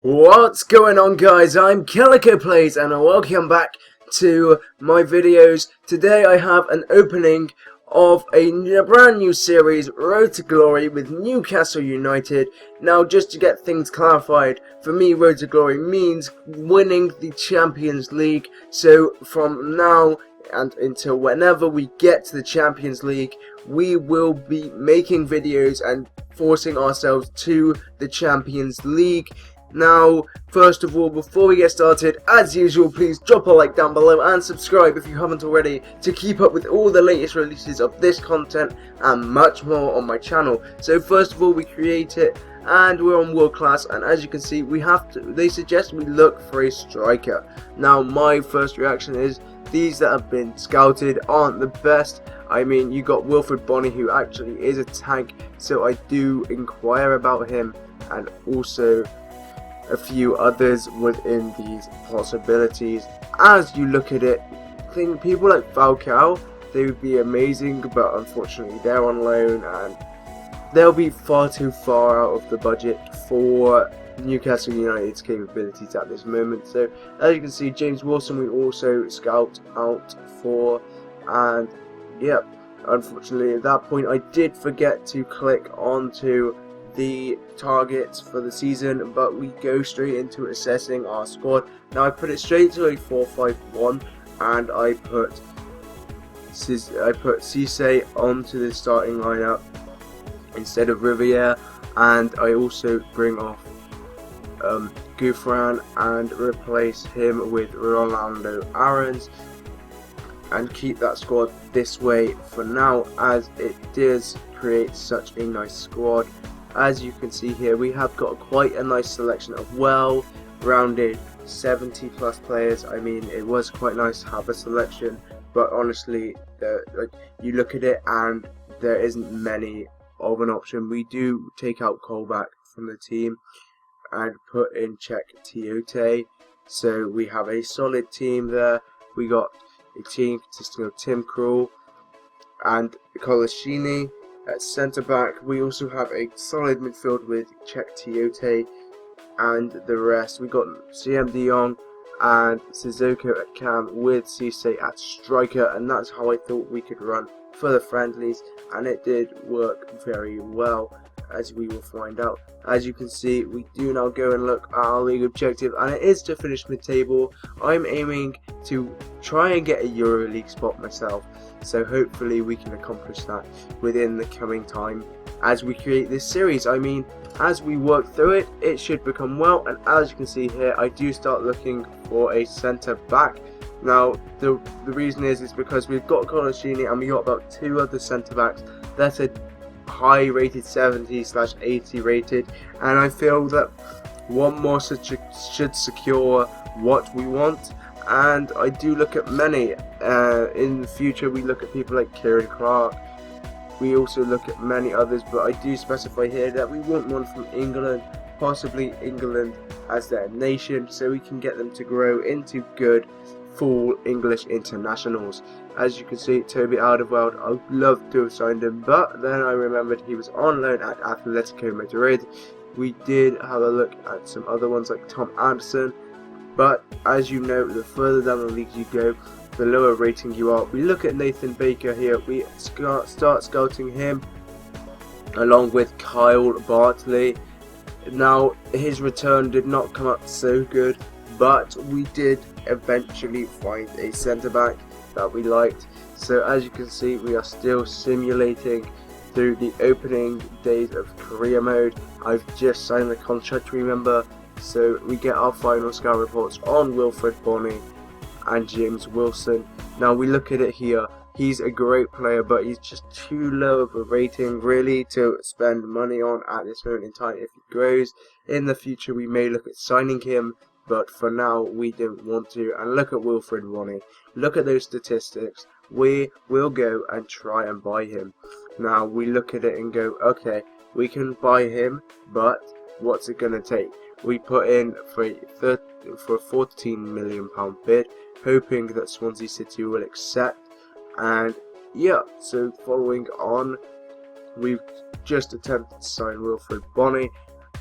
What's going on, guys? I'm CallicoPlays and welcome back to my videos. Today I have an opening of a brand new series, Road to Glory with Newcastle United. Now, just to get things clarified, for me Road to Glory means winning the Champions League. So from now and until whenever we get to the Champions League, we will be making videos and forcing ourselves to the Champions League. Now, first of all, before we get started, as usual, please drop a like down below and subscribe if you haven't already to keep up with all the latest releases of this content and much more on my channel. So first of all, we create it and we're on world class, and as you can see, they suggest we look for a striker. Now, my first reaction is these that have been scouted aren't the best. I mean, you got Wilfred Bonney, who actually is a tank, so I do inquire about him, and also a few others within these possibilities. As you look at it, think people like Falcao, they would be amazing, but unfortunately they're on loan and they'll be far too far out of the budget for Newcastle United's capabilities at this moment. So as you can see, James Wilson we also scout out for, and yeah, unfortunately at that point I did forget to click onto the targets for the season, but we go straight into assessing our squad. Now I put it straight to a 4-5-1 and I put Cisse onto the starting lineup instead of Riviere, and I also bring off Gouffran and replace him with Rolando Aarons and keep that squad this way for now, as it does create such a nice squad. As you can see here, we have got quite a nice selection of well-rounded 70 plus players. I mean, it was quite nice to have a selection, but honestly, you look at it and there isn't many of an option. We do take out Colback from the team and put in Czech Tiote, so we have a solid team there. We got a team consisting of Tim Krul and Colaccini. At centre back, we also have a solid midfield with Czech Tiote and the rest. We got CM De Jong and Sissoko at cam with Cisse at striker, and that's how I thought we could run for the friendlies, and it did work very well, as we will find out. As you can see, we do now go and look at our league objective, and it is to finish mid-table. I'm aiming to try and get a EuroLeague spot myself, so hopefully we can accomplish that within the coming time as we create this series. I mean, as we work through it, it should become well, and as you can see here, I do start looking for a centre back. Now, the reason is because we've got Colaccini and we got about two other centre backs that are high rated, 70/80 rated, and I feel that one more should secure what we want. And I do look at many. In the future we look at people like Kieran Clark, we also look at many others, but I do specify here that we want one from England, possibly England as their nation, so we can get them to grow into good full English internationals. As you can see, Toby Alderweireld, I would love to have signed him, but then I remembered he was on loan at Atletico Madrid. We did have a look at some other ones like Tom Anderson, but as you know, the further down the league you go, the lower rating you are. We look at Nathan Baker here, we start scouting him along with Kyle Bartley. Now, his return did not come up so good, but we did eventually find a centre back that we liked. So as you can see, we are still simulating through the opening days of career mode. I've just signed the contract, remember, so we get our final scout reports on Wilfred Bonney and James Wilson. Now we look at it here, he's a great player, but he's just too low of a rating really to spend money on at this moment in time. If he grows in the future, we may look at signing him, but for now we don't want to. And look at Wilfred Bonney, look at those statistics. We will go and try and buy him. Now we look at it and go, okay, we can buy him, but what's it gonna take? We put in for a £14 million bid, hoping that Swansea City will accept. And yeah, so following on, we've just attempted to sign Wilfred Bonney,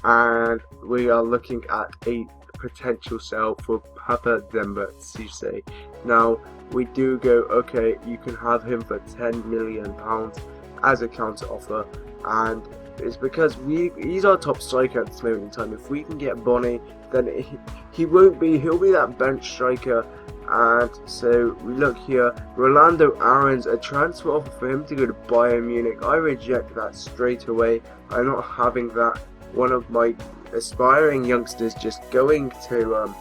and we are looking at a potential sell for Papa Demba Cisse. Now we do go, okay, you can have him for £10 million as a counter offer, and it's because he's our top striker at this moment in time. If we can get Bonnie, then he'll be that bench striker. And so we look here, Rolando Aarons, a transfer offer for him to go to Bayern Munich. I reject that straight away. I'm not having that. One of my aspiring youngsters just going to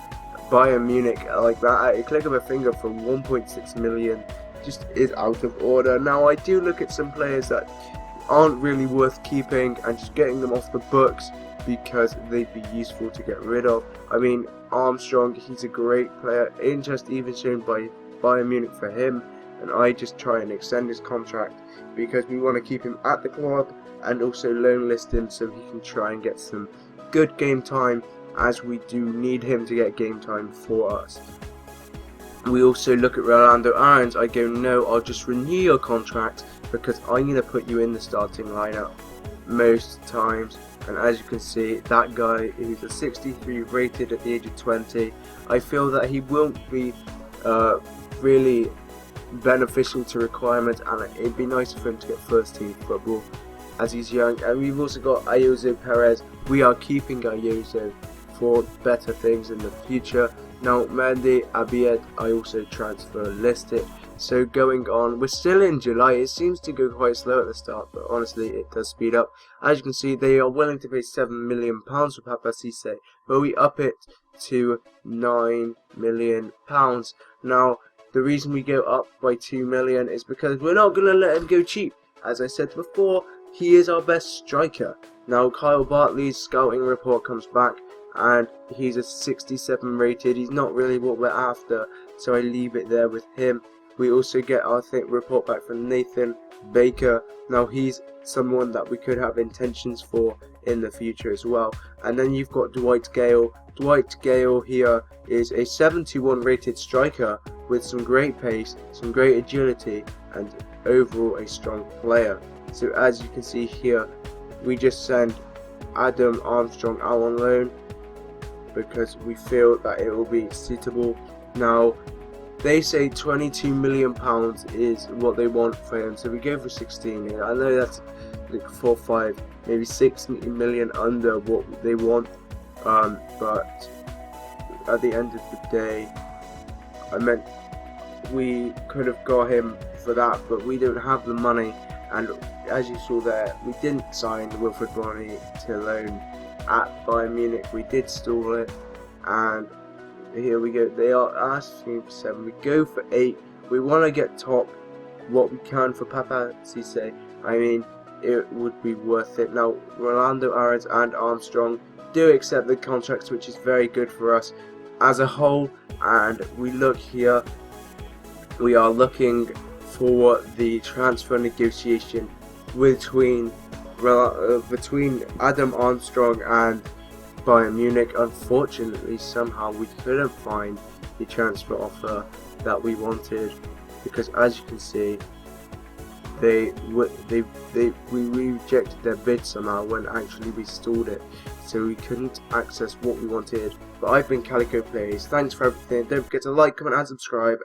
Bayern Munich like that at a click of a finger for 1.6 million just is out of order. Now I do look at some players that aren't really worth keeping and just getting them off the books because they'd be useful to get rid of. I mean, Armstrong, he's a great player. Interest even shown by Bayern Munich for him, and I just try and extend his contract because we want to keep him at the club and also loan list him so he can try and get some good game time, as we do need him to get game time for us. We also look at Rolando Aarons. I go, no, I'll just renew your contract because I'm going to put you in the starting lineup most times. And as you can see, that guy is a 63 rated at the age of 20. I feel that he won't be really beneficial to requirements, and it'd be nice for him to get first team football as he's young. And we've also got Ayozo Perez. We are keeping Ayozo for better things in the future. Now Mendy Abied, I also transfer listed. So going on, we're still in July. It seems to go quite slow at the start, but honestly it does speed up. As you can see, they are willing to pay £7 million for Papa Cisse, but we up it to £9 million. Now the reason we go up by £2 million is because we're not going to let him go cheap. As I said before, he is our best striker. Now Kyle Bartley's scouting report comes back and he's a 67 rated. He's not really what we're after, so I leave it there with him. We also get our report back from Nathan Baker. Now he's someone that we could have intentions for in the future as well. And then you've got Dwight Gale. Dwight Gale here is a 71 rated striker with some great pace, some great agility, and overall a strong player. So as you can see here, we just send Adam Armstrong out on loan because we feel that it will be suitable. Now they say £22 million is what they want for him, so we go for 16 here. I know that's like 4, 5, maybe 6 million under what they want, but at the end of the day, I meant we could have got him for that, but we don't have the money. And as you saw there, we didn't sign Wilfried Bony to loan at Bayern Munich. We did stall it, and here we go. They are asking for 7. We go for 8. We want to get top what we can for Papa Cisse. I mean, it would be worth it. Now, Rolando Aarons and Armstrong do accept the contracts, which is very good for us as a whole. And we look here. We are looking for the transfer negotiation between Adam Armstrong and Bayern Munich. Unfortunately, somehow we couldn't find the transfer offer that we wanted, because as you can see, we rejected their bid somehow when actually we stalled it, so we couldn't access what we wanted. But I've been CallicoPlays. Thanks for everything. Don't forget to like, comment, and subscribe.